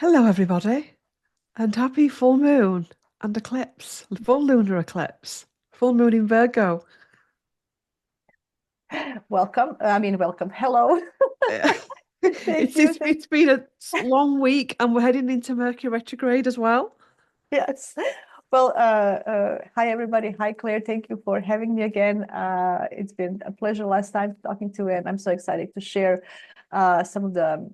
Hello, everybody, and happy full moon and eclipse, full lunar eclipse, full moon in Virgo. Welcome. Welcome. Hello. Thank It's you. it's it's been a long week, and we're heading into Mercury retrograde as well. Yes. Well, hi everybody. Hi Claire. Thank you for having me again. It's been a pleasure last time talking to you, and I'm so excited to share some of the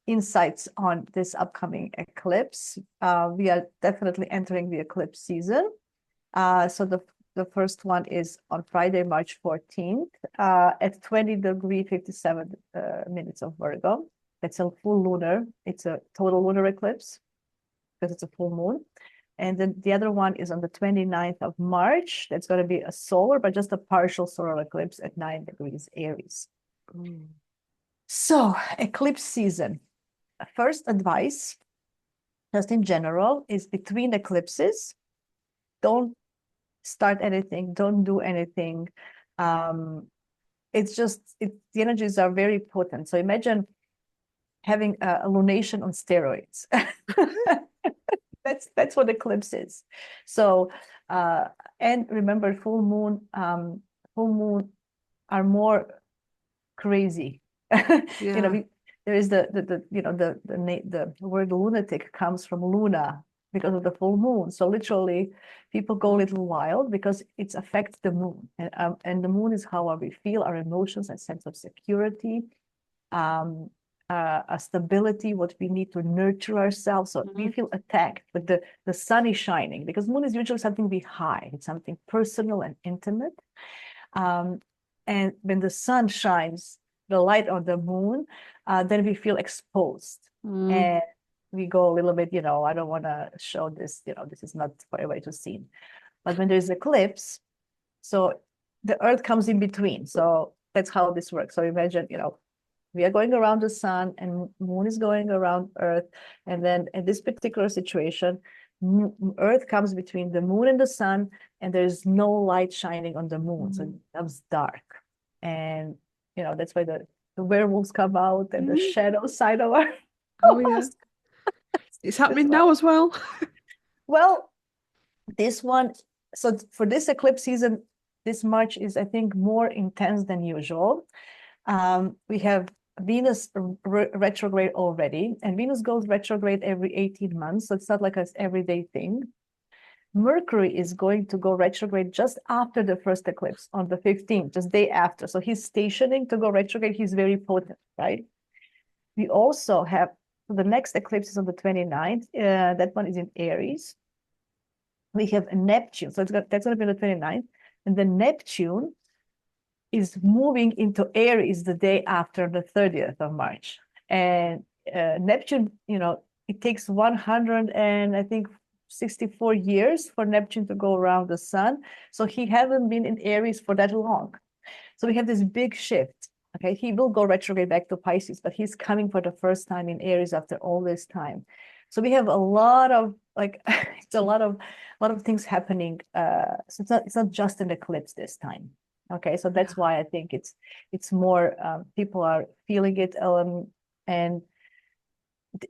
insights on this upcoming eclipse. We are definitely entering the eclipse season. So the first one is on Friday, March 14th, at 20 degree 57 minutes of Virgo. That's a full lunar. It's a total lunar eclipse because it's a full moon. And then the other one is on the 29th of March. That's going to be a solar, but just a partial solar eclipse at 9 degrees Aries. Mm. So, eclipse season. First advice, just in general, is between eclipses, don't start anything, don't do anything. It's just the energies are very potent. So imagine having a lunation on steroids. That's what eclipse is. So and remember, full moon are more crazy. You know, Yeah. there is the word lunatic comes from Luna because of the full moon. So literally, people go a little wild because it affects the moon, and the moon is how we feel, our emotions, and sense of security, um, a stability, what we need to nurture ourselves. So we Mhm. feel attacked, but the sun is shining because moon is usually something we hide. It's something personal and intimate. Um, and when the sun shines the light on the moon, then we feel exposed. Mm. And we go a little bit, I don't want to show this, this is not for everybody to see. But when there's eclipse, so the earth comes in between. So that's how this works. So imagine, we are going around the sun and moon is going around earth. And then in this particular situation, earth comes between the moon and the sun, and there's no light shining on the moon. So it Mm. becomes dark. And, that's why the werewolves come out and the Mm. shadow side of our Oh, yeah. house. It's That's happening why. now as well. Well, this one, so for this eclipse season, this March is, I think, more intense than usual. We have Venus retrograde already, and Venus goes retrograde every 18 months, so it's not like an everyday thing. Mercury is going to go retrograde just after the first eclipse on the 15th, just day after. So he's stationing to go retrograde. He's very potent, right? We also have the next eclipse is on the 29th. That one is in Aries. We have Neptune, so that's going to be on the 29th. And then Neptune is moving into Aries the day after the 30th of March. And Neptune, it takes 100 and I think 64 years for Neptune to go around the sun. So he hasn't been in Aries for that long. So we have this big shift. Okay, he will go retrograde back to Pisces, but he's coming for the first time in Aries after all this time. So we have a lot of it's a lot of things happening. So it's not just an eclipse this time. Okay, so Yeah. that's why I think it's more people are feeling it, and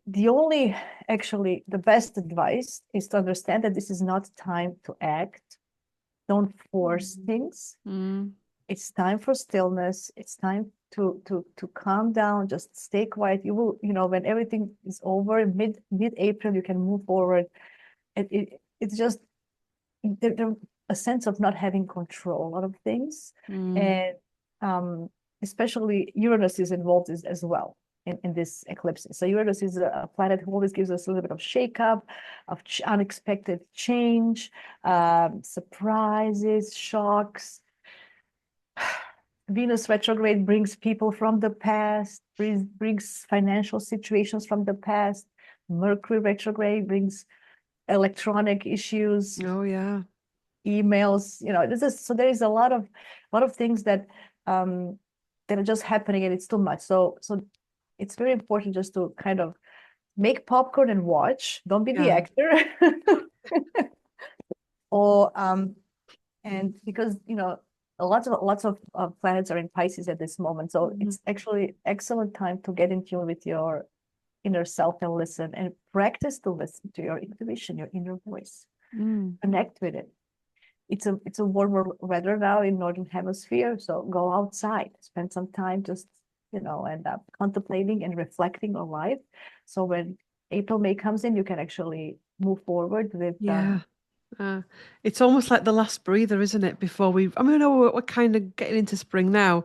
the only actually the best advice is to understand that this is not time to act. Don't force Mm. things. Mm. It's time for stillness. It's time to calm down. Just stay quiet. You will, when everything is over, mid April, you can move forward. It's just there a sense of not having control of things, Mm. and especially Uranus is involved as well in this eclipse. So Uranus is a planet who always gives us a little bit of shakeup, of unexpected change, surprises, shocks. Venus retrograde brings people from the past, brings financial situations from the past. Mercury retrograde brings electronic issues, Oh, yeah. emails. So there is a lot of things that are just happening, and it's too much. So it's very important just to kind of make popcorn and watch. Don't be the Yeah. actor. or and because lots of planets are in Pisces at this moment, so Mm. it's actually excellent time to get in tune with your inner self and listen, and practice to listen to your intuition, your inner voice. Mm. Connect with it. It's a warmer weather now in Northern Hemisphere, so go outside, spend some time just, end up contemplating and reflecting on life. So when April, May comes in, you can actually move forward with Yeah. It's almost like the last breather, isn't it? Before I mean, I know we're kind of getting into spring now,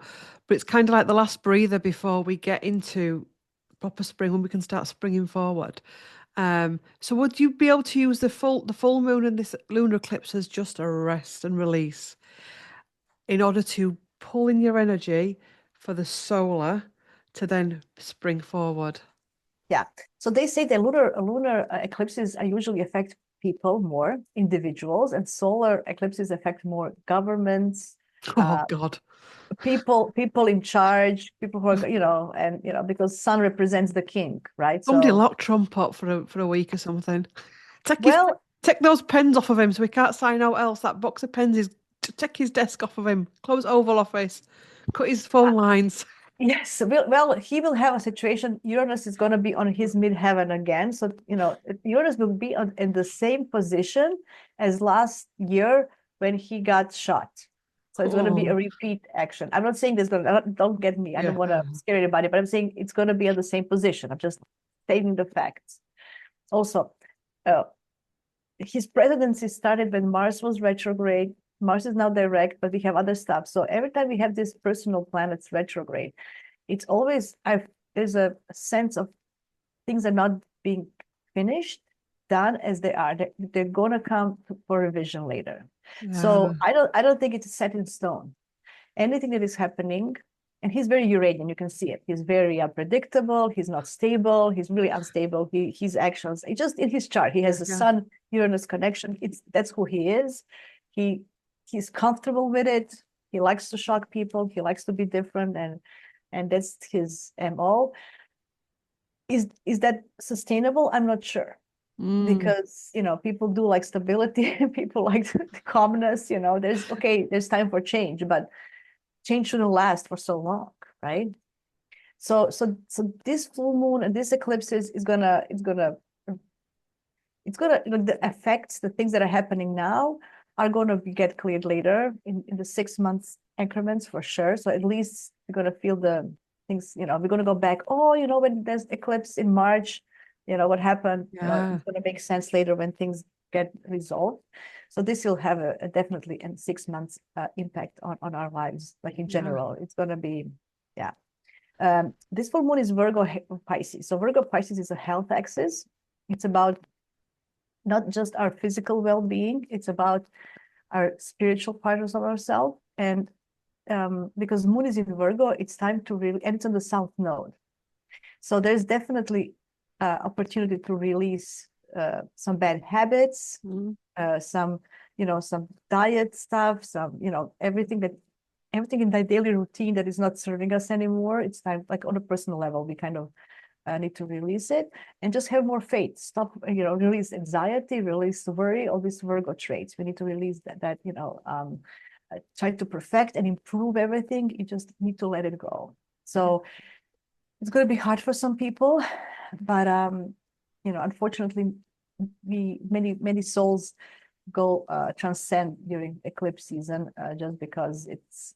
but it's kind of like the last breather before we get into proper spring when we can start springing forward. So would you be able to use the full moon and this lunar eclipse as just a rest and release in order to pull in your energy for the solar to then spring forward? Yeah. So they say that lunar eclipses are usually affect people more, individuals, and solar eclipses affect more governments, Oh uh, God. people in charge, people who are, and because sun represents the king, right? Somebody So, lock Trump up for a week or something. Take his well, take those pens off of him so he can't sign out else. That box of pens is take his desk off of him. Close Oval Office. Cut his phone lines. yes, well, he will have a situation. Uranus is going to be on his midheaven again. So, Uranus will be in the same position as last year when he got shot. So it's going to be a Oh, repeat action. I'm not saying this going to, don't get me. I don't yeah. want to scare anybody, but I'm saying it's going to be in the same position. I'm just stating the facts. Also, uh, his presidency started when Mars was retrograde. Mars is now direct, but we have other stuff. So every time we have these personal planets retrograde, it's always there's a sense of things are not being finished, done as they are. They're gonna come for revision later. Yeah. So I don't think it's set in stone. Anything that is happening, and he's very Uranian, you can see it. He's very unpredictable, he's not stable, he's really unstable. His actions, just in his chart, he has a Yeah. Sun Uranus connection. That's who he is. He he's comfortable with it. He likes to shock people, he likes to be different, and that's his MO. Is that sustainable? I'm not sure, Mm. because people do like stability, people like the calmness. There's time for change, but change shouldn't last for so long, right? So this full moon and this eclipse is gonna the effects, the things that are happening now are gonna get cleared later in the 6 months increments for sure. So at least we're gonna feel the things, we're gonna go back, oh, when there's eclipse in March, what happened, Yeah. it's gonna make sense later when things get resolved. So this will have a definitely in 6 months impact on our lives, like in Yeah. general. It's gonna be, yeah. This full moon is Virgo Pisces. So Virgo Pisces is a health axis. It's about not just our physical well-being, it's about our spiritual parts of ourselves. And because moon is in Virgo, it's time to really, and it's on the south node. So there's definitely opportunity to release some bad habits, Mm. some diet stuff, everything in the daily routine that is not serving us anymore. It's time, like on a personal level, we kind of need to release it and just have more faith. Stop, release anxiety, release worry, all these Virgo traits. We need to release try to perfect and improve everything. You just need to let it go. So it's going to be hard for some people, but unfortunately, many souls go transcend during eclipse season, just because it's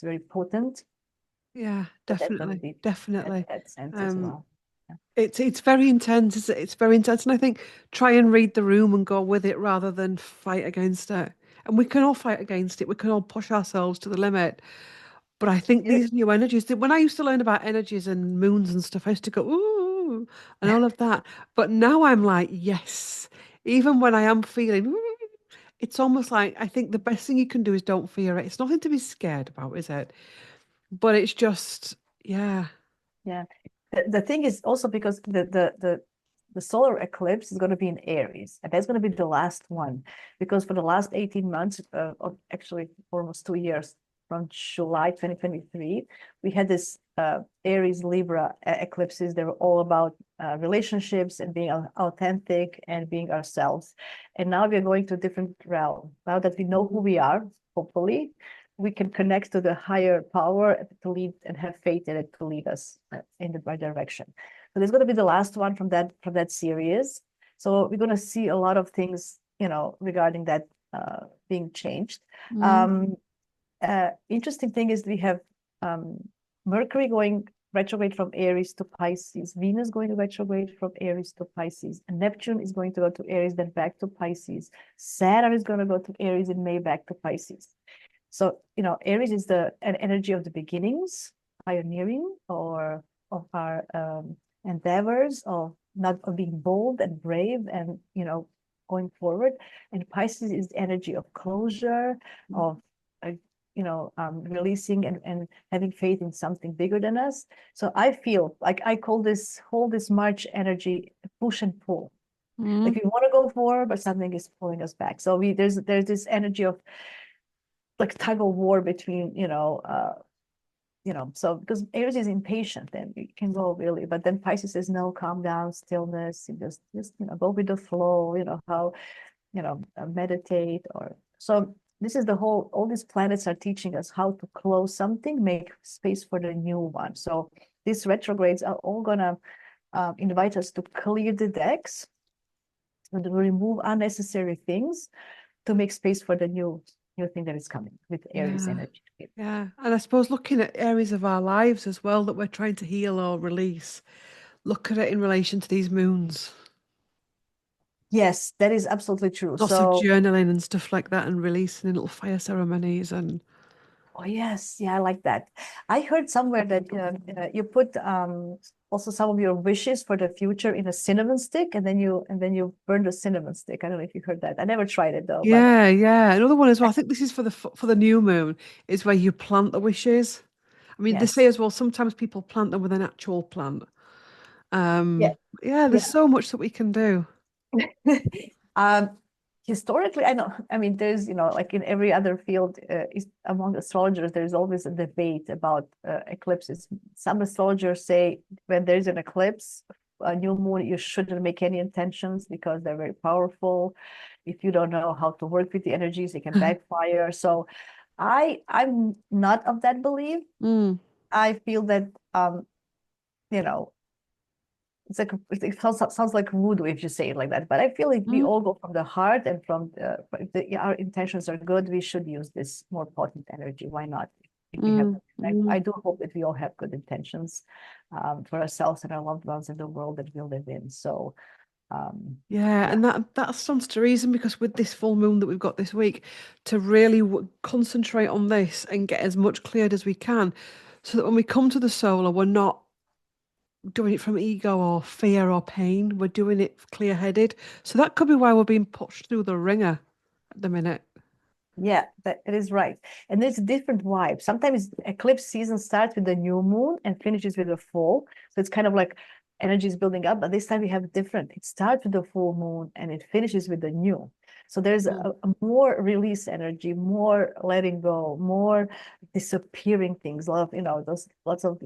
very potent. Yeah, So that's going to definitely. be Definitely. that sense as Um, well. Yeah. it's very intense. It's very intense. And I think try and read the room and go with it rather than fight against it. And we can all fight against it. We can all push ourselves to the limit. But I think these new energies, when I used to learn about energies and moons and stuff, I used to go, ooh, and all of that. But now I'm like, yes, even when I am feeling, "Ooh," it's almost like I think the best thing you can do is don't fear it. It's nothing to be scared about, is it? But it's just, yeah, Yeah. The thing is also because the solar eclipse is going to be in Aries, and that's going to be the last one, because for the last 18 months, or actually almost 2 years, from July 2023, we had this Aries Libra eclipses. They were all about relationships and being authentic and being ourselves. And now we are going to a different realm. Now that we know who we are, hopefully, we can connect to the higher power to lead and have faith in it to lead us in the right direction. So this is going to be the last one from that series. So we're going to see a lot of things, regarding that being changed. Mm. Um, Interesting thing is we have um, Mercury going retrograde from Aries to Pisces, Venus going retrograde from Aries to Pisces, and Neptune is going to go to Aries, then back to Pisces. Saturn is going to go to Aries in May, back to Pisces. So, Aries is an energy of the beginnings, pioneering, or of our endeavors, of being bold and brave, and going forward. And Pisces is the energy of closure, of uh, releasing and having faith in something bigger than us. So I feel like I call this March energy push and pull. Like Mm. we want to go forward, but something is pulling us back. So there's this energy of like tug of war between, so because Aries is impatient and it can go really, but then Pisces says, no, calm down, stillness, you just go with the flow, how, meditate. Or so this is all these planets are teaching us how to close something, make space for the new one. So these retrogrades are all gonna invite us to clear the decks, to remove unnecessary things, to make space for the new thing that is coming with Aries Yeah. energy. Yeah. And I suppose looking at areas of our lives as well that we're trying to heal or release, look at it in relation to these moons. Yes, that is absolutely true. Lots of So, journaling and stuff like that and releasing in little fire ceremonies and oh yes, yeah, I like that. I heard somewhere that you put also some of your wishes for the future in a cinnamon stick, and then you burn the cinnamon stick. I don't know if you heard that. I never tried it though, but yeah, yeah. Another one as well. I think this is for the new moon is where you plant the wishes. I mean, they say yes, as well, sometimes people plant them with an actual plant. yeah, Yeah, there's yeah. so much that we can do. Um, Historically, I know, I mean, there's, like in every other field, among astrologers, there's always a debate about eclipses. Some astrologers say when there's an eclipse, a new moon, you shouldn't make any intentions because they're very powerful. If you don't know how to work with the energies, it can backfire. So I'm not of that belief. Mm, I feel that, you know, it's like it sounds like voodoo if you say it like that, but I feel like we mm, all go from the heart, and from our intentions are good, we should use this more potent energy. Why not? If we have, mm, mm. I do hope that we all have good intentions for ourselves and our loved ones in the world that we live in. So Yeah, yeah, and that stands to reason because with this full moon that we've got this week, to really concentrate on this and get as much cleared as we can, so that when we come to the solar, we're not doing it from ego or fear or pain. We're doing it clear-headed. So that could be why we're being pushed through the ringer at the minute. yeah, that it is right. And there's a different vibe. Sometimes eclipse season starts with the new moon and finishes with the full. So it's kind of like energy is building up, but this time we have different. It starts with the full moon and it finishes with the new. So there's Mm, a more release energy, more letting go, more disappearing things, a lot of, those lots of,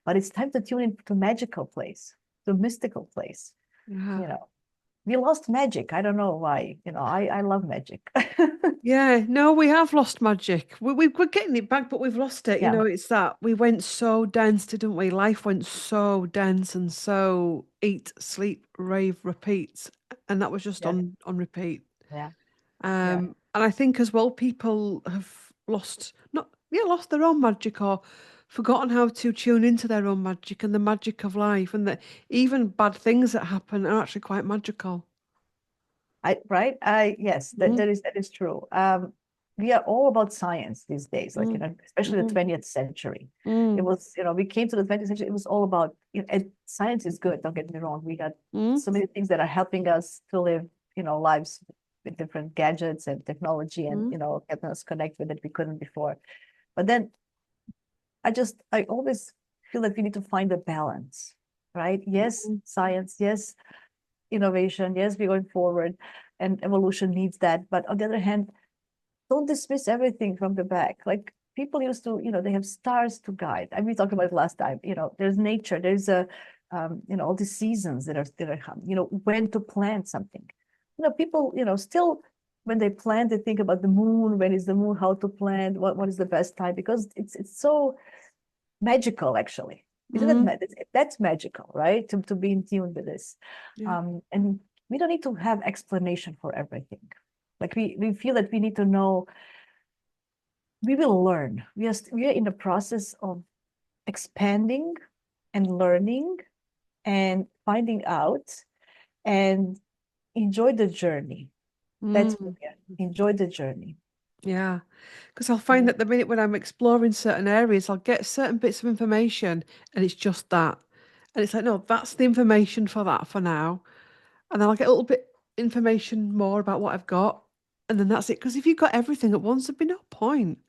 but it's time to tune into magical place, to mystical place, yeah. you know. We lost magic. I don't know why. I love magic. Yeah, no, we have lost magic. We're getting it back, but we've lost it. You Yeah. know, it's that we went so dense, didn't we? Life went so dense and so eat, sleep, rave, repeat, and that was just Yeah. on repeat. Yeah. Yeah. And I think as well, people have lost not yeah lost their own magic or forgotten how to tune into their own magic and the magic of life, and that even bad things that happen are actually quite magical. Right. Yes, that, Mm, that is true. We are all about science these days, like, mm, especially the mm, 20th century. It mm, was, we came to the 20th century, it was all about, and science is good, don't get me wrong. We got mm, so many things that are helping us to live, lives with different gadgets and technology, and, mm, helping us connect with it we couldn't before. But then I always feel that we need to find a balance, right? Yes, mm, science, yes, innovation, yes, we're going forward, and evolution needs that. But on the other hand, don't dismiss everything from the back. Like people used to, they have stars to guide. I mean, we talked about it last time. There's nature, there's all these seasons that are, when to plant something. People, still when they plant, they think about the moon. When is the moon? How to plant? What is the best time? Because it's so magical, actually. Isn't that Mm, that's magical, right? To be in tune with this. yeah. And we don't need to have explanation for everything. Like we feel that we need to know, we will learn. We are in the process of expanding and learning and finding out and enjoy the journey. That's Mm, enjoy the journey. yeah. Because I'll find Yeah. that the minute when I'm exploring certain areas, I'll get certain bits of information and it's just that. And it's like, no, that's the information for that for now. And then I'll get a little bit information more about what I've got. And then that's it. Because if you've got everything at once, there'd be no point.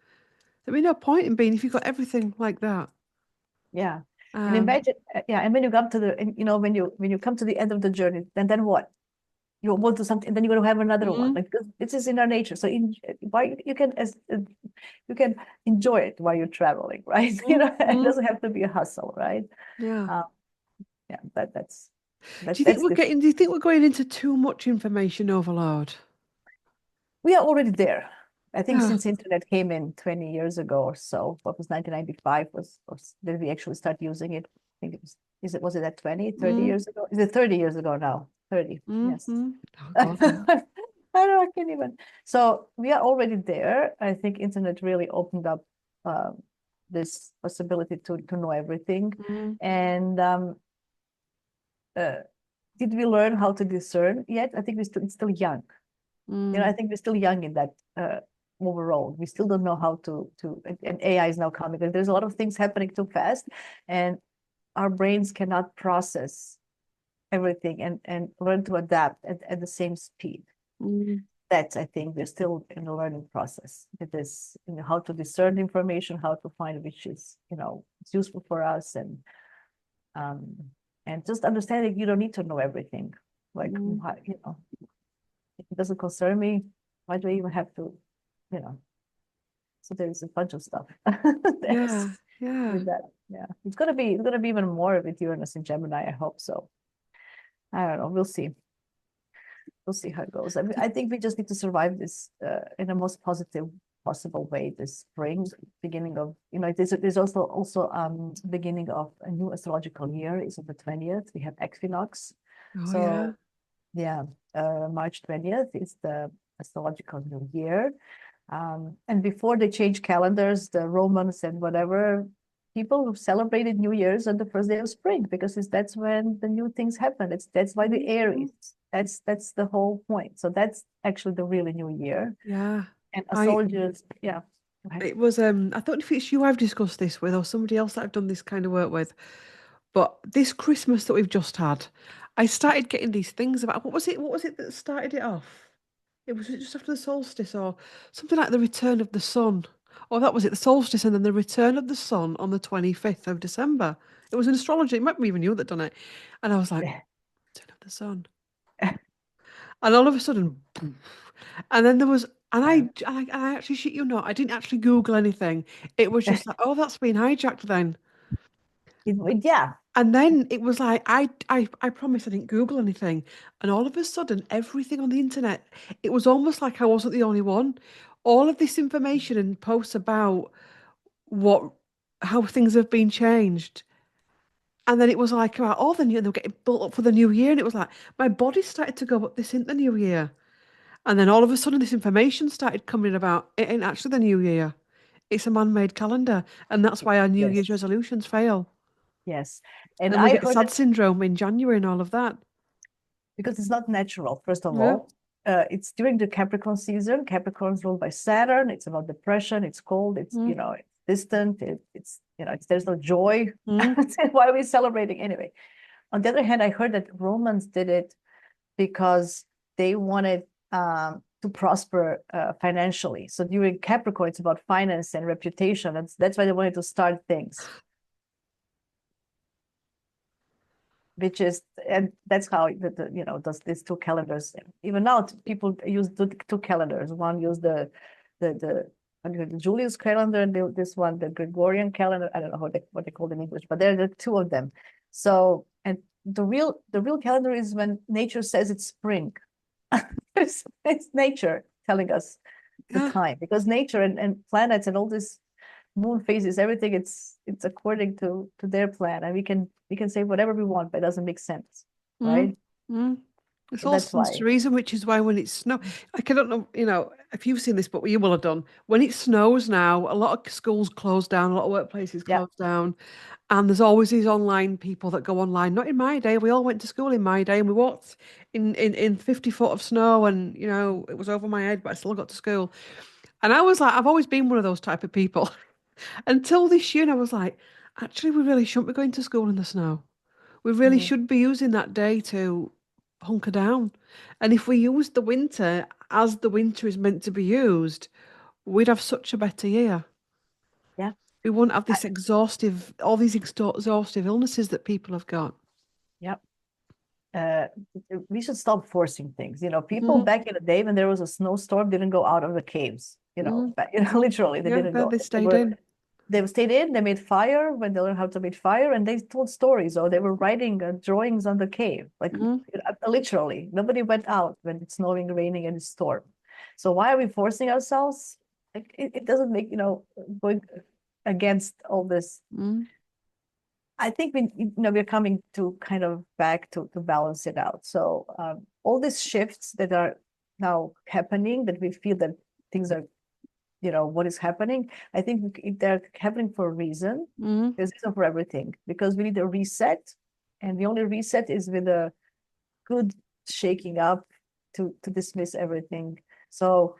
There'd be no point in being if you've got everything like that. Yeah. And Um, imagine, yeah, and when you come to when you come to the end of the journey, then what? You want to something, and then you're going to have another one. mm, Like this is in our nature. So why you can you can enjoy it while you're traveling, right? It mm. doesn't have to be a hustle, right? Yeah. Um, yeah, Do you think that's we're this. getting, do you think we're going into too much information overload? We are already there. I think Yeah. since internet came in 20 years ago or so, what was 1995 was did we actually start using it? I think it was it at 20, 30 Mm, years ago? Is it 30 years ago now? 30, yes. Oh I God, yeah. don't know, I can't even. So we are already there. I think internet really opened up this possibility to know everything. Mm, And uh, did we learn how to discern yet? I think it's still young. I mm, think we're still young in that overall. We still don't know how and AI is now coming. And there's a lot of things happening too fast, and our brains cannot process everything and learn to adapt at the same speed. mm, That's, I think, we're still in the learning process. It is, how to discern information, how to find which is, it's useful for us, um, and just understanding you don't need to know everything. Like, mm. if it doesn't concern me, why do I even have to, you know? So there's a bunch of stuff there's Yeah, yeah. with that. Yeah, it's gonna be even more with Uranus and Gemini. I hope so. I don't know. We'll see how it goes. I think we just need to survive this in the most positive possible way this spring, beginning of, there's also beginning of a new astrological year is on the 20th. We have equinox. Oh yeah. So yeah, March 20th is the astrological new year. And before they changed calendars, the Romans and whatever, people celebrated New Year's on the first day of spring because that's when the new things happen. That's why the Mhm. Aries. That's the whole point. So that's actually the really new year. Yeah. And I astrologers, yeah. Go ahead. it was I don't know if it's you I've discussed this with or somebody else that I've done this kind of work with, but this Christmas that we've just had, I started getting these things about what was it that started it off? Was it just after the solstice or something like the return of the sun? Or that was it, the solstice and then the return of the sun on the 25th of December. It was an astrology, it might be even you that done it. And I was like, return of the sun. And all of a sudden, poof. And then there was, and I actually shit you not, I didn't actually Google anything. It was just like, oh, that's been hijacked then. Yeah, And then it was like, I promise I didn't Google anything. And all of a sudden, everything on the internet, it was almost like I wasn't the only one. All of this information and posts about what, how things have been changed. And then it was like, about, oh, the new, they were getting built up for the new year. And it was like, my body started to go, but this isn't the new year. And then all of a sudden, this information started coming about. It ain't actually the new year. It's a man-made calendar, and that's why our New Year's yes, resolutions fail. yes. And And we I get heard sad that syndrome in January and all of that. because it's not natural, first of Yeah. all. It's during the Capricorn season. Capricorn is ruled by Saturn. It's about depression. It's cold. Mm, It's distant. There's no joy. mm. Why are we celebrating anyway? On the other hand, I heard that Romans did it because they wanted to prosper financially. So during Capricorn, it's about finance and reputation. That's why they wanted to start things. Which is, and that's how does these two calendars. Even now, people use two calendars. One use the the Julius calendar, and this one the Gregorian calendar. I don't know what they call it in English, but there are the two of them. So, and the real calendar is when nature says it's spring. It's nature telling us the Yeah. time, because nature and planets and all this moon phases, everything, it's according to their plan, and we can say whatever we want, but it doesn't make sense, Mm, right? mm. It's So all that's sense to why. reason, which is why when it snows, like I don't know, if you've seen this, but you will have done. When it snows now, a lot of schools close down, a lot of workplaces Yeah, close down, and there's always these online people that go online. Not in my day. We all went to school in my day, and we walked in 50 foot of snow, and it was over my head, but I still got to school. And I was like, I've always been one of those type of people. Until this year, and I was like, actually, we really shouldn't be going to school in the snow. We really mm, should be using that day to hunker down. And if we used the winter as the winter is meant to be used, we'd have such a better year. yeah. We wouldn't have I, this all these exhaustive illnesses that people have got. yeah. uh, we should stop forcing things. People Mm, back in the day when there was a snowstorm didn't go out of the caves. mm, Literally, they yeah, didn't but go. they stayed in. They stayed in. They made fire when they learned how to make fire, and they told stories, or they were writing drawings on the cave. Like Mm, literally, nobody went out when it's snowing, raining, and it's storm. So why are we forcing ourselves? Like it doesn't make going against all this. mm, I think we're coming to kind of back to balance it out. So all these shifts that are now happening, that we feel that things are, what is happening. I think they're happening for a reason. mm, There's a reason for everything, because we need a reset, and the only reset is with a good shaking up to dismiss everything. So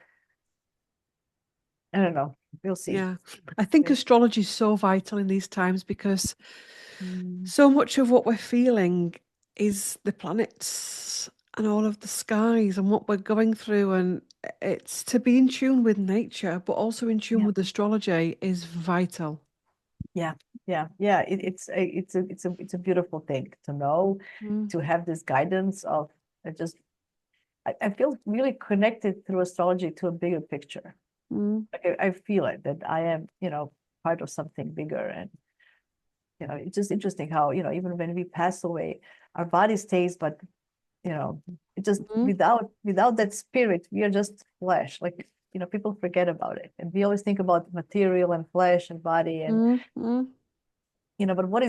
I don't know. We'll see. yeah. I think astrology is so vital in these times because Mm, so much of what we're feeling is the planets and all of the skies and what we're going through. And it's to be in tune with nature, but also in tune yeah. with astrology is vital. Yeah, yeah. It's a beautiful thing to know, Mm, to have this guidance of just. I feel really connected through astrology to a bigger picture. mm, Like I feel it, that I am, part of something bigger, and it's just interesting how even when we pass away, our body stays, but it just mm, without that spirit, we are just flesh. Like people forget about it, and we always think about material and flesh and body, and mm, mm, but what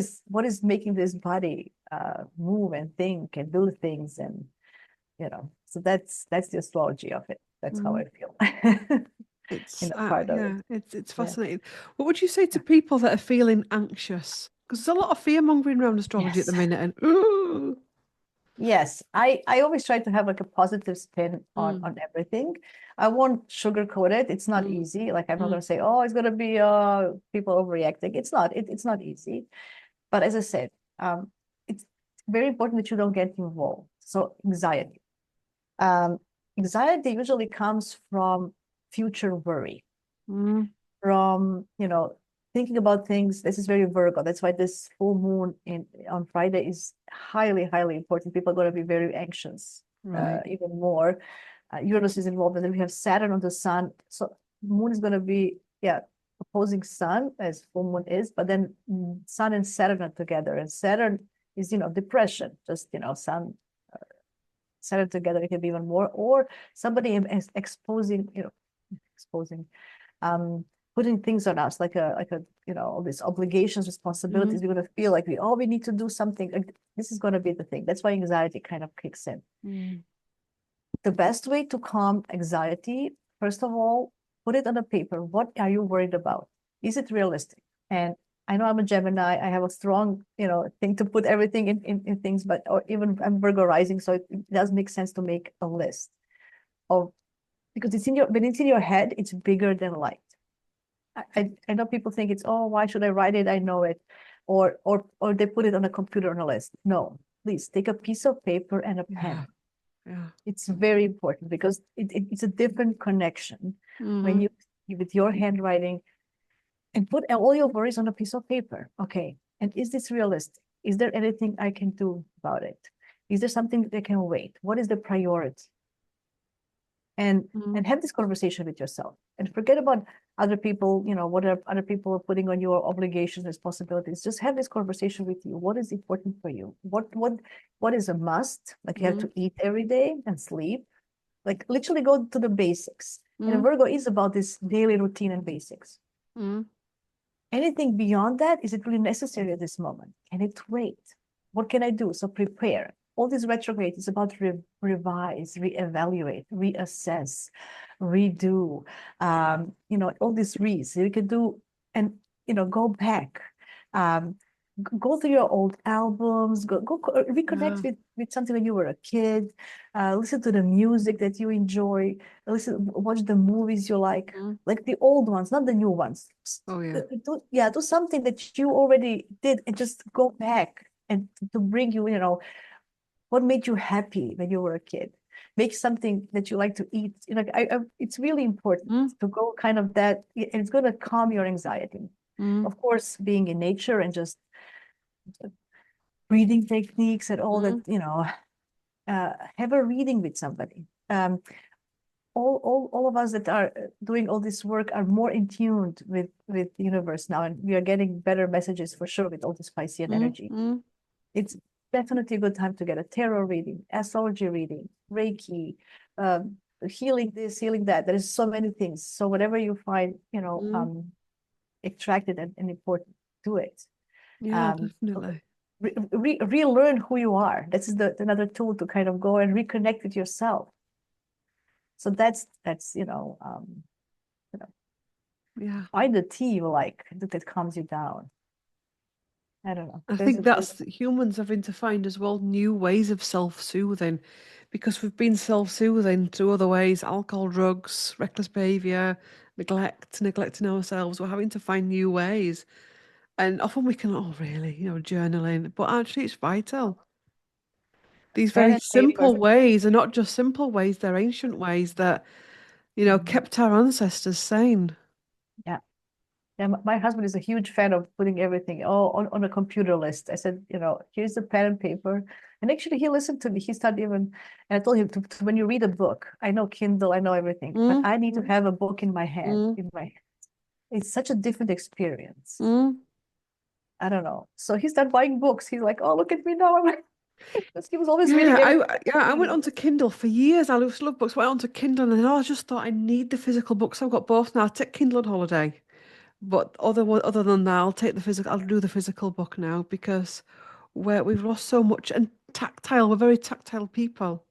is making this body move and think and do things, and so that's the astrology of it. That's how mm. I feel. It's Part of it. yeah, it's Yeah. fascinating. What would you say to people that are feeling anxious? Because there's a lot of fear mongering around astrology at the Yes. minute, and ooh, Yes, I always try to have like a positive spin on mm, on everything. I won't sugarcoat it. It's not mm, easy. Like I'm not mm, gonna say, oh, it's gonna be people overreacting. It's not easy. But as I said, it's very important that you don't get involved. So anxiety. Um, Anxiety usually comes from future worry, mm, from thinking about things. This is very Virgo. That's why this full moon on Friday is highly, highly important. People are going to be very anxious, right. even more. Uranus is involved, and then we have Saturn on the Sun. So moon is going to be, yeah, opposing Sun, as full moon is, but then Sun and Saturn are together, and Saturn is depression. Just Sun, Saturn together, it can be even more, or somebody is exposing, exposing um putting things on us, like a all these obligations, Mm, responsibilities. We're going to feel like we need to do something. Like, this is going to be the thing. That's why anxiety kind of kicks in. mm, The best way to calm anxiety, first of all, put it on a paper. What are you worried about? Is it realistic? And I know I'm a Gemini. I have a strong thing to put everything in things, but or even I'm Virgo rising, so it does make sense to make a list of, because when it's in your head, it's bigger than life. I know people think it's, oh, why should I write it? I know it. Or they put it on a computer on a list. No, please take a piece of paper and a yeah, pen. yeah. It's very important, because it's a different connection when Mm, you with your handwriting, and put all your worries on a piece of paper. Okay. And is this realistic? Is there anything I can do about it? Is there something that can wait? What is the priority? and mm, and have this conversation with yourself, and forget about other people, what are other people putting on your obligations, responsibilities. Just have this conversation with you. What is important for you? What is a must? Like, you have mm, to eat every day and sleep, like literally go to the basics. And mm, Virgo is about this daily routine and basics. mm. Anything beyond that, is it really necessary at this moment? Can it wait? What can I do? So prepare. All this retrograde is about revise, reevaluate, reassess, redo. All these reads you can do, and go back. Um, go through your old albums, go reconnect Yeah. with something when you were a kid, listen to the music that you enjoy, watch the movies you Mm. like the old ones, not the new ones. Oh yeah. Do something that you already did and just go back and to bring you, what made you happy when you were a kid. Make something that you like to eat. It's really important Mm. to go kind of that, and it's going to calm your anxiety. Mm. Of course, being in nature and just breathing techniques and all that, Mm. have a reading with somebody. All of us that are doing all this work are more in tune with the universe now, and we are getting better messages for sure with all this Piscean Mm. energy. Mm. It's definitely a good time to get a tarot reading, astrology reading, Reiki, healing this, healing that. There is so many things. So whatever you find, Mm. attracted and important, do it. Yeah, Um, definitely. relearn who you are. This is another tool to kind of go and reconnect with yourself. So that's Yeah. find the tea you like that calms you down. I don't know. I There's think that's humans having to find as well new ways of self-soothing because we've been self-soothing through other ways, alcohol, drugs, reckless behavior, neglecting ourselves. We're having to find new ways. And often we can, oh, really, journaling, but actually it's vital. These pen very and paper. simple ways are not just simple ways, they're ancient ways that, Mhm. kept our ancestors sane. Yeah. Yeah, my husband is a huge fan of putting everything all on a computer list. I said, here's the pen and paper. And actually, he listened to me. He started even, and I told him when you read a book, I know Kindle, I know everything, but Mm. I need to have a book in my hand, Mm. It's such a different experience. Mm. I don't know. So he started buying books. He's like, oh, look at me now. I'm like, because he was always reading Yeah, everything. I went on to Kindle for years. I just love books. Went on to Kindle, and then I just thought I need the physical books. I've got both now. I take Kindle on holiday, but other than that, I'll take the physical. I'll do the physical book now because we've lost so much and tactile. We're very tactile people.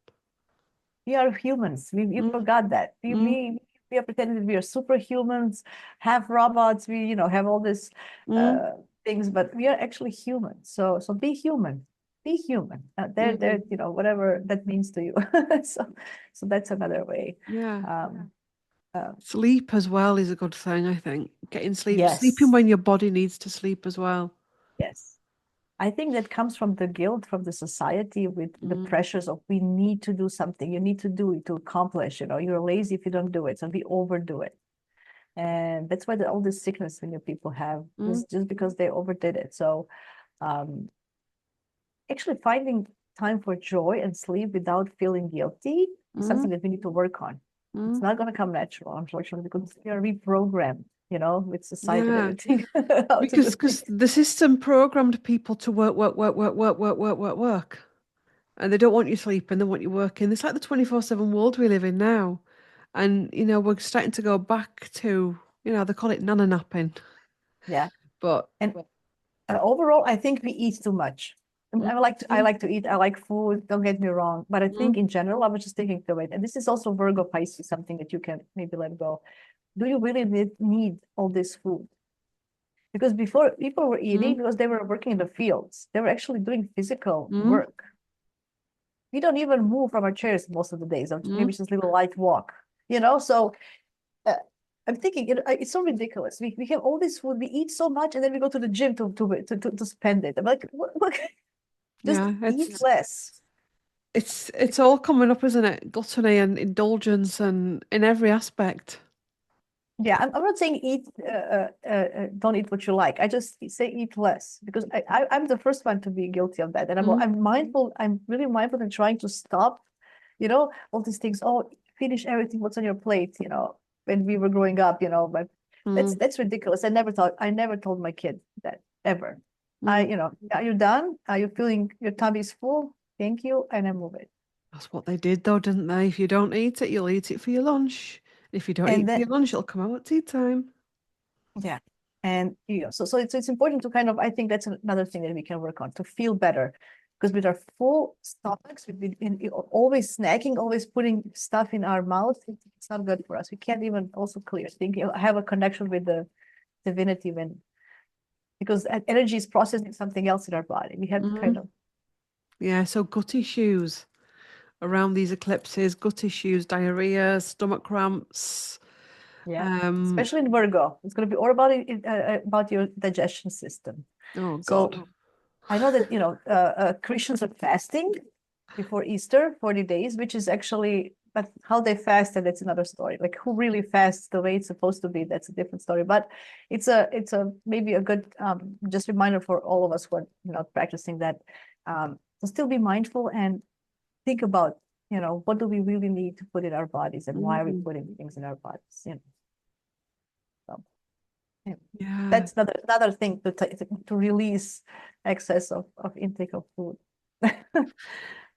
We are humans. We Mm. forgot that. Mm. We are pretending that we are superhumans, half robots. We, have all this Mm. uh, things, but we are actually human. So be human. Be human. There, Mm. whatever that means to you. So, so that's another way. Yeah. Um, uh, Sleep as well is a good thing, I think. Getting sleep, sleeping yes, when your body needs to sleep as well. yes. I think that comes from the guilt from the society with the Mm. pressures of we need to do something. You need to do it to accomplish. You're lazy if you don't do it. So we overdo it. And that's why all this sickness when people have Mm. is just because they overdid it. So um, actually finding time for joy and sleep without feeling guilty is Mm. something that we need to work on. It's Mm. not going to come natural, unfortunately, because we are reprogrammed, with society and Yeah. everything, how to do Because things. the system programmed people to work, work, work, work, work, work, work, work, work. And they don't want you sleeping, they want you working. It's like the 24/7 world we live in now. And, we're starting to go back to, they call it nana napping. Yeah. But And overall, I think we eat too much. I mean, mm. I like to eat. I like food. Don't get me wrong. But I think Mm. in general, I was just thinking through it. And this is also Virgo Pisces, something that you can maybe let go. Do you really need all this food? Because before people were eating Mm. because they were working in the fields. They were actually doing physical Mm. work. We don't even move from our chairs most of the days, or maybe Mm. just a little light walk, So uh, I'm thinking it's so ridiculous. We have all this food, we eat so much, and then we go to the gym to spend it. I'm like, what? Just Yeah, eat less. it's all coming up, isn't it? Gluttony and indulgence and in every aspect. Yeah, I'm not saying eat, don't eat what you like. I just say eat less because I'm the first one to be guilty of that. And Mm. I'm mindful, I'm really mindful and trying to stop, all these things. Oh, finish everything, what's on your plate, when we were growing up, but Mm. that's ridiculous. I never told my kid that ever. Mm. Are you done? Are you feeling your tummy is full? Thank you. And I move it. That's what they did though, didn't they? If you don't eat it, you'll eat it for your lunch. If you don't And eat for then, your lunch, it'll come out at tea time. yeah. And so it's important to kind of, I think that's another thing that we can work on to feel better. Because with our full stomachs, we've been always snacking, always putting stuff in our mouth. It's not good for us. We can't even also clear think have a connection with the divinity because energy is processing something else in our body. We have to kind Mm. of Yeah, so gut issues around these eclipses, gut issues, diarrhea, stomach cramps. yeah, Um, especially in Virgo, it's going to be all about your digestion system. oh So God. I know that Christians are fasting before Easter, 40 days, which is actually, but how they fast, and that's another story. Like who really fasts the way it's supposed to be, that's a different story. But it's a maybe a good just reminder for all of us who are not practicing that to still be mindful and think about, what do we really need to put in our bodies and why are we Mm, putting things in our bodies. So, yeah. yeah. That's another thing to release excess of intake of food.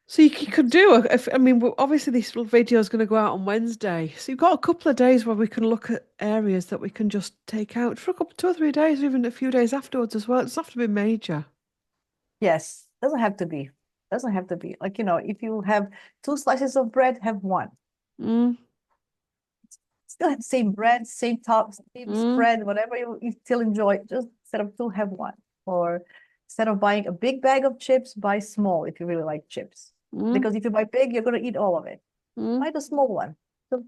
So you could do, I mean, obviously this video is going to go out on Wednesday. So you've got a couple of days where we can look at areas that we can just take out for a couple, 2 or 3 days, or even a few days afterwards as well. It doesn't have to be major. Yes, doesn't have to be. Doesn't have to be. Like, if you have two slices of bread, have one. Mm, Still have the same bread, same top, same mm, spread, whatever you still enjoy. Just instead of two, have one. Or instead of buying a big bag of chips, buy small if you really like chips. mm, Because if you buy big, you're gonna eat all of it. mm. Buy the small one. So,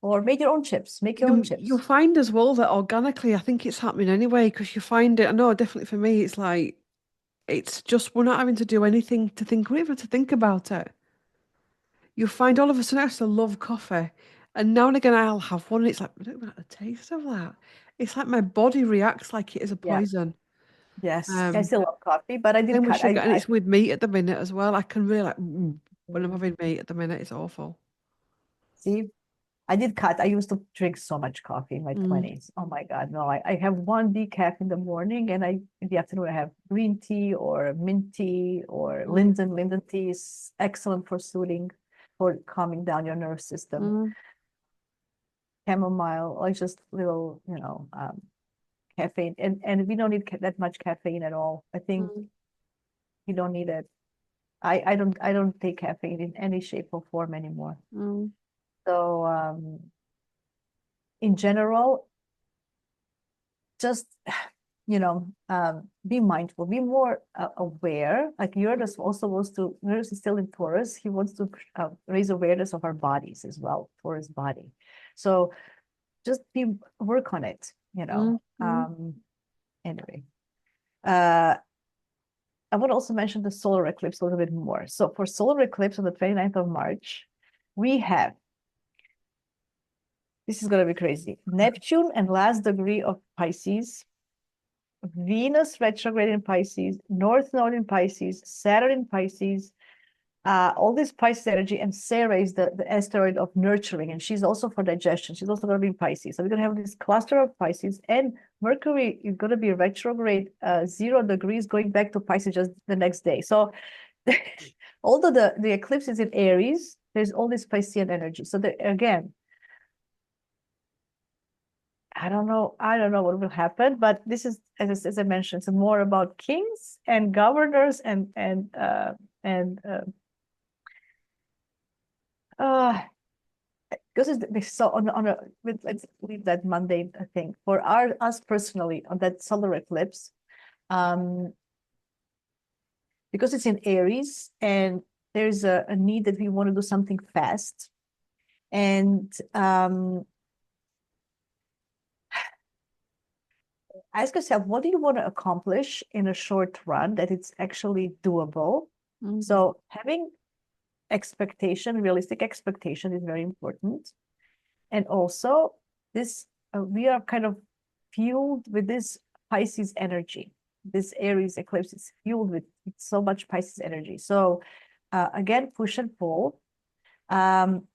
or make your own chips. Make your own You'll chips. find as well that organically, I think it's happening anyway, because you find it. I know definitely for me, it's like it's just we're not having to do anything to think, or even to think about it. You'll find all of a sudden I used to love coffee, and now and again I'll have one, and it's like I don't even like the taste of that. It's like my body reacts like it is a Yeah. poison. Yes. I Um, still love coffee, but I did Same with cut. sugar, and it's with meat at the minute as well. I can really like when I'm Mm. having meat at the minute, it's awful. See, I did cut. I used to drink so much coffee in my Mm, 20s. Oh my God. No, I have one decaf in the morning and in the afternoon I have green tea or mint tea or mm, linden. Linden tea is excellent for soothing, for calming down your nerve system. mm, Chamomile, or just little, caffeine. And we don't need that much caffeine at all. I think mm, we don't need it. I don't take caffeine in any shape or form anymore. mm, So in general, just be mindful, be more aware. Like Uranus also wants to, Uranus is still in Taurus, he wants to raise awareness of our bodies as well, Taurus body. So just work on it, mm, mm, anyway. uh I would also mention the solar eclipse a little bit more. So for solar eclipse on the 29th of March, we have, this is going to be crazy, Neptune and last degree of Pisces, Venus retrograde in Pisces, North Node in Pisces, Saturn in Pisces, all this Pisces energy, and Sarah is the asteroid of nurturing, and she's also for digestion. She's also going to be in Pisces. So we're going to have this cluster of Pisces, and Mercury is going to be retrograde 0 degrees going back to Pisces just the next day. So although the eclipse is in Aries, there's all this Piscean energy. So again, I don't know what will happen, but this is, as I mentioned, it's more about kings and governors and uh because it's so on a let's leave that mundane thing for us personally on that solar eclipse. um because it's in Aries and there's a need that we want to do something fast, and ask yourself, what do you want to accomplish in a short run that it's actually doable? mm, So having expectation, realistic expectation is very important. And also this, we are kind of fueled with this Pisces energy. This Aries eclipse is fueled with so much Pisces energy. So again, push and pull. Um,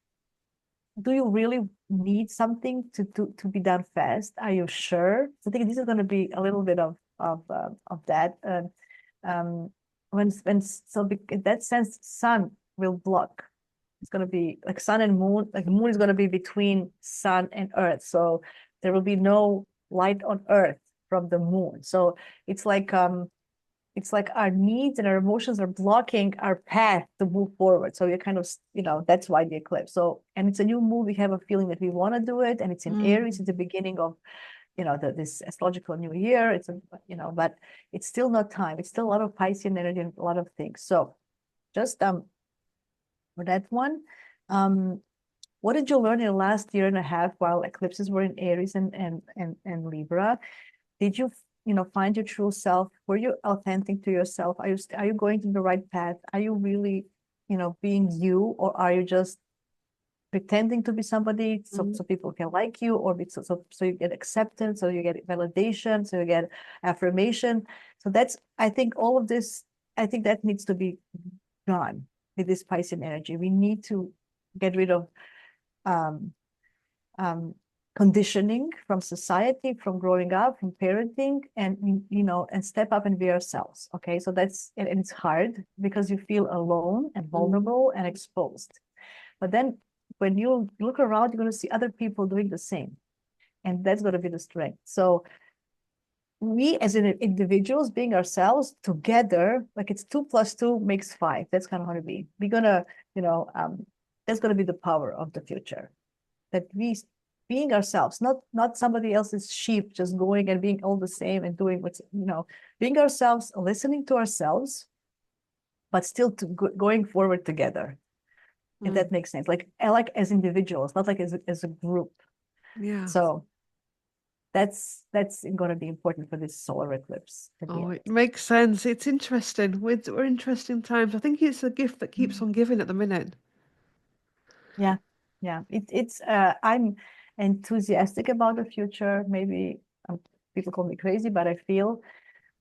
do you really need something to be done fast? Are you sure? So I think this is going to be a little bit of that. Um, when so in that sense, sun will block. It's going to be like sun and moon. Like moon is going to be between sun and earth, so there will be no light on earth from the moon. So it's like our needs and our emotions are blocking our path to move forward. So you're kind of, that's why the eclipse. So, and it's a new moon. We have a feeling that we want to do it, and it's in Aries. It's the beginning of, this astrological new year. But it's still not time. It's still a lot of Piscean energy and a lot of things. So just for that one, what did you learn in the last year and a half while eclipses were in Aries and Libra? Did you find your true self? Were you authentic to yourself? Are you going to the right path? Are you really being you, or are you just pretending to be somebody so people can like you, or so you get acceptance, so you get validation, so you get affirmation? So that's, I think, all of this, I think that needs to be gone with this Piscean energy. We need to get rid of um, um, conditioning from society, from growing up, from parenting, and and step up and be ourselves. Okay, so and it's hard because you feel alone and vulnerable and exposed. But then when you look around, you're going to see other people doing the same, and that's going to be the strength. So we as individuals being ourselves together, like it's 2 + 2 makes 5. That's kind of how to be. We're gonna, that's gonna be the power of the future. That we being ourselves, not somebody else's sheep, just going and being all the same and doing what's, being ourselves, listening to ourselves, but still going forward together. If that makes sense. Like as individuals, not like as a group. Yeah. So that's going to be important for this solar eclipse. Oh, it makes sense. It's interesting. We're interesting times. I think it's a gift that keeps on giving at the minute. Yeah, yeah. It's I'm enthusiastic about the future. Maybe people call me crazy, but I feel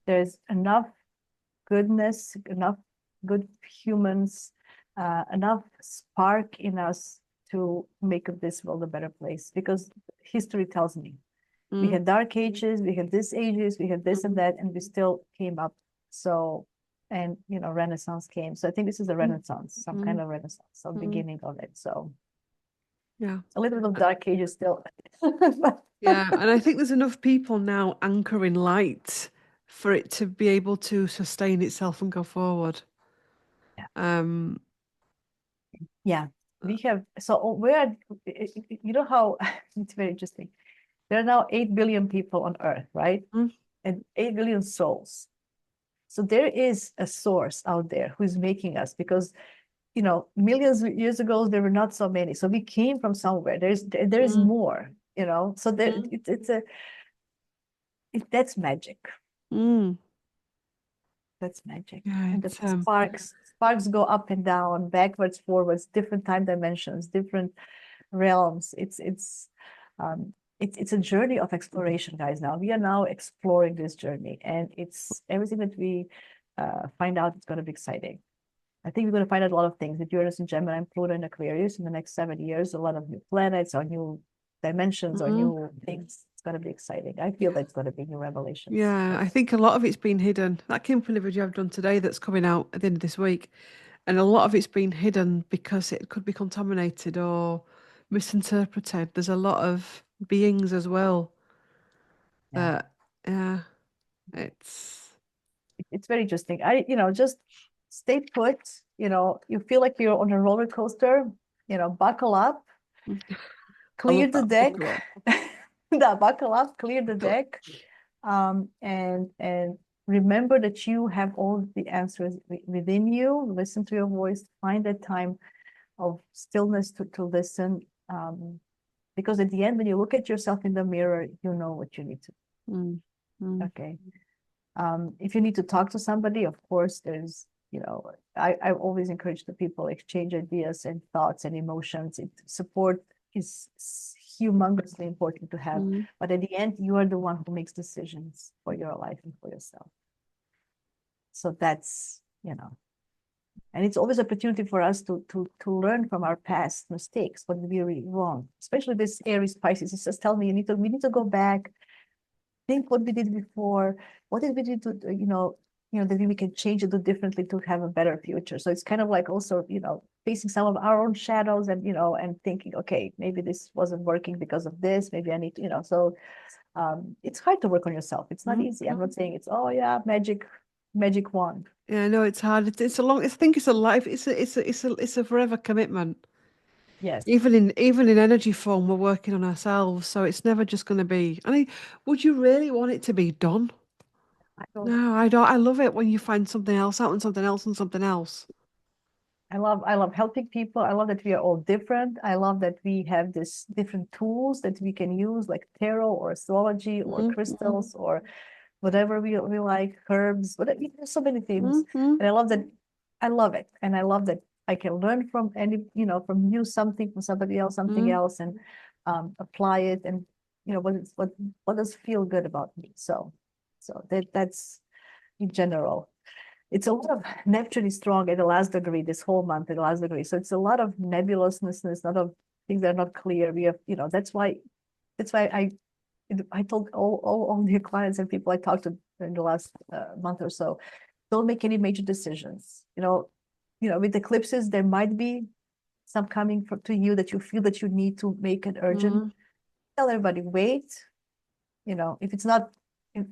there's enough goodness, enough good humans, enough spark in us to make this world a better place. Because history tells me we had dark ages, we had this ages, we had this and that, and we still came up. So, and Renaissance came. So I think this is a Renaissance, some kind of Renaissance, some beginning of it. So yeah, a little bit of dark ages still. yeah, and I think there's enough people now anchoring light for it to be able to sustain itself and go forward. Yeah. Um, Yeah, we have. So we're, how it's very interesting. There are now 8 billion people on Earth, right? And 8 billion souls. So there is a source out there who's making us, because millions of years ago there were not so many. So we came from somewhere. There's more. So there, that's magic. That's magic. yeah, And the it's sparks go up and down, backwards, forwards, different time dimensions, different realms. It's a journey of exploration, guys. Now we are now exploring this journey, and it's everything that we find out. It's going to be exciting. I think we're going to find out a lot of things with Uranus and Gemini and Pluto and Aquarius in the next 7 years. A lot of new planets or new dimensions or new things. It's going to be exciting. I feel that's going to be new revelations. yeah. I think a lot of it's been hidden. That came from the video I've done today that's coming out at the end of this week, and a lot of it's been hidden because it could be contaminated or misinterpreted. There's a lot of beings as well Yeah, that, yeah, it's it's very interesting. Just stay put. You feel like you're on a roller coaster. Buckle up, I love clear the that deck. buckle up. Buckle up, clear the deck, and remember that you have all the answers within you. Listen to your voice. Find that time of stillness to listen. Because at the end, when you look at yourself in the mirror, you know what you need to. Mm, mm, Okay. If you need to talk to somebody, of course, I always encourage the people exchange ideas and thoughts and emotions. Support is humongously important to have, mm. but at the end, you are the one who makes decisions for your life and for yourself. So that's, and it's always opportunity for us to learn from our past mistakes, what did we really wrong, especially this Aries Pisces. It says, tell me, we need to go back, think what we did before, what did we do to, that we can change it, do differently to have a better future. So it's kind of like also, facing some of our own shadows and, and thinking, okay, maybe this wasn't working because of this, maybe I need to, so It's hard to work on yourself. It's not Mm, easy. I'm mm. not saying it's, oh yeah, magic wand. Yeah, no, it's hard. It's a long. I think it's a life. It's a forever commitment. Yes. Even in energy form, we're working on ourselves. So it's never just going to be. I mean, would you really want it to be done? I don't No, I don't. I love it when you find something else out and something else and something else. I love helping people. I love that we are all different. I love that we have this different tools that we can use, like tarot or astrology or Mm, crystals or whatever we like, herbs, whatever. There's so many things. mm, mm, And I love that. I love it. And I love that I can learn from any, from you something, from somebody else, something mm, else, and apply it. And what does feel good about me. So that's in general. It's a lot of Neptune is strong at the last degree this whole month at the last degree. So it's a lot of nebulousness, a lot of things that are not clear. We have, that's why I told all the clients and people I talked to in the last month or so, don't make any major decisions. With eclipses, there might be some coming to you that you feel that you need to make an urgent. mm, Tell everybody, wait. If it's not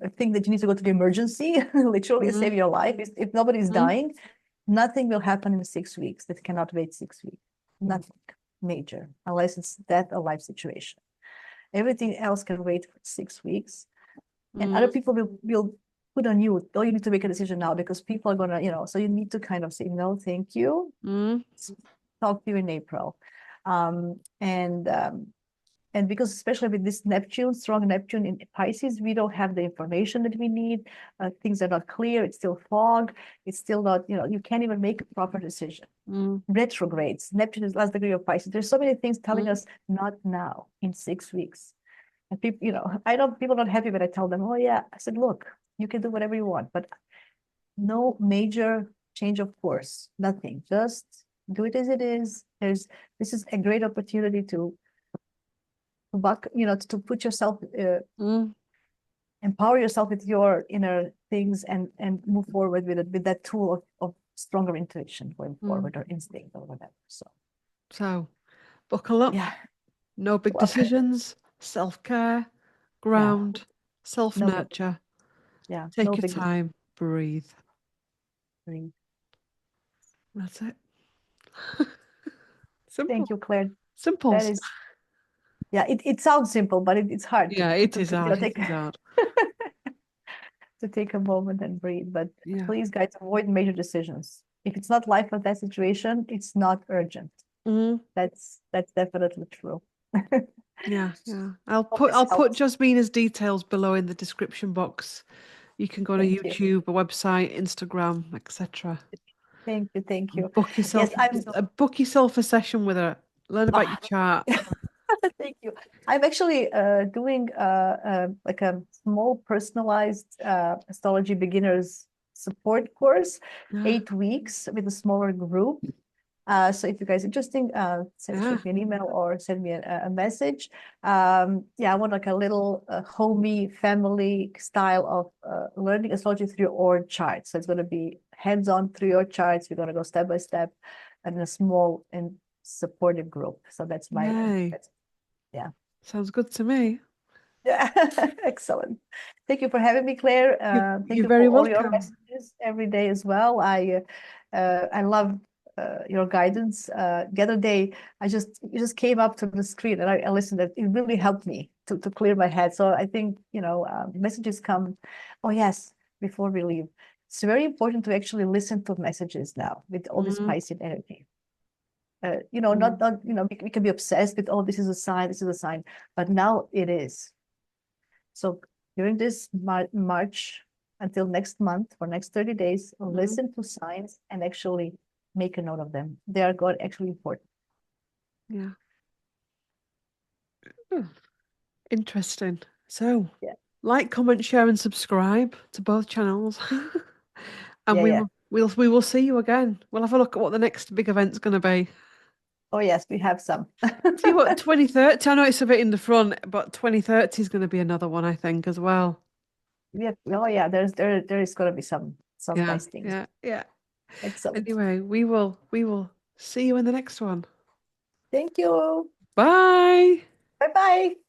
a thing that you need to go to the emergency, literally mm, save your life, if nobody's mm, dying, nothing will happen in 6 weeks that cannot wait 6 weeks. Nothing major, unless it's death or life situation. Everything else can wait for 6 weeks. And other mm, people will put on you, oh, you need to make a decision now because people are gonna, so you need to kind of say, no, thank you. mm, Talk to you in April. And because especially with this Neptune, strong Neptune in Pisces, we don't have the information that we need. Things are not clear. It's still fog. It's still not, you can't even make a proper decision. mm, Retrogrades. Neptune is last degree of Pisces. There's so many things telling mm, us not now in 6 weeks. And people, I know people are not happy when I tell them, oh yeah. I said, look, you can do whatever you want, but no major change of course, nothing. Just do it as it is. This is a great opportunity to put yourself, mm, empower yourself with your inner things and move forward with it, with that tool of stronger intuition going mm. forward, or instinct or whatever. So So buckle up. yeah, No big well, decisions. Self-care. yeah, Ground. no big, Self-nurture. yeah, Take no your big time. Breathe. deal. That's it. Thank Simple. you, Claire. Simple. That is, yeah, it sounds simple, but it's hard to Yeah, it is hard. It take is hard. to take a moment and breathe. But Yeah. please, guys, avoid major decisions. If it's not life or death situation, it's not urgent. Mm, That's definitely true. yeah, yeah. I'll Hope put this I'll put helps. Jasmina's details below in the description box. You can go on a Thank you. YouTube, a website, Instagram, etc. Thank you. Thank you. Book Yes, yourself I'm. book yourself a session with her. Learn about your Ah, chart. thank you. I'm actually doing like a small personalized astrology beginners support course, Yeah, 8 weeks with a smaller group. So if you guys are interested, yeah, shoot me an email or send me a message. Yeah, I want like a little homey family style of learning astrology through your chart. So it's going to be hands-on through your charts. We're going to go step by step and in a small and supportive group. So yay. that's yeah. Sounds good to me. Yeah, excellent. Thank you for having me, Claire. Thank You're you for very all your welcome. messages every day as well. I love your guidance. The other day, you just came up to the screen and I listened. It really helped me to clear my head. So I think messages come. Oh yes, before we leave, it's very important to actually listen to messages now with all this Mm, Piscean energy. mm, Not we can be obsessed with, oh, this is a sign, this is a sign, but now it is. So during this March until next month for next 30 days, mm, listen to signs and actually make a note of them. They are God actually important. yeah. Oh, interesting. So, Yeah. like, comment, share, and subscribe to both channels. And Yeah, we yeah. will see you again. We'll have a look at what the next big event's going to be. Oh yes, we have some. See what 2030, I know it's a bit in the front, but 2030 is going to be another one, I think, as well. Oh yeah, there is gonna be some Yeah, nice things. yeah, yeah. Excellent. Anyway, we will see you in the next one. Thank you. Bye. Bye bye.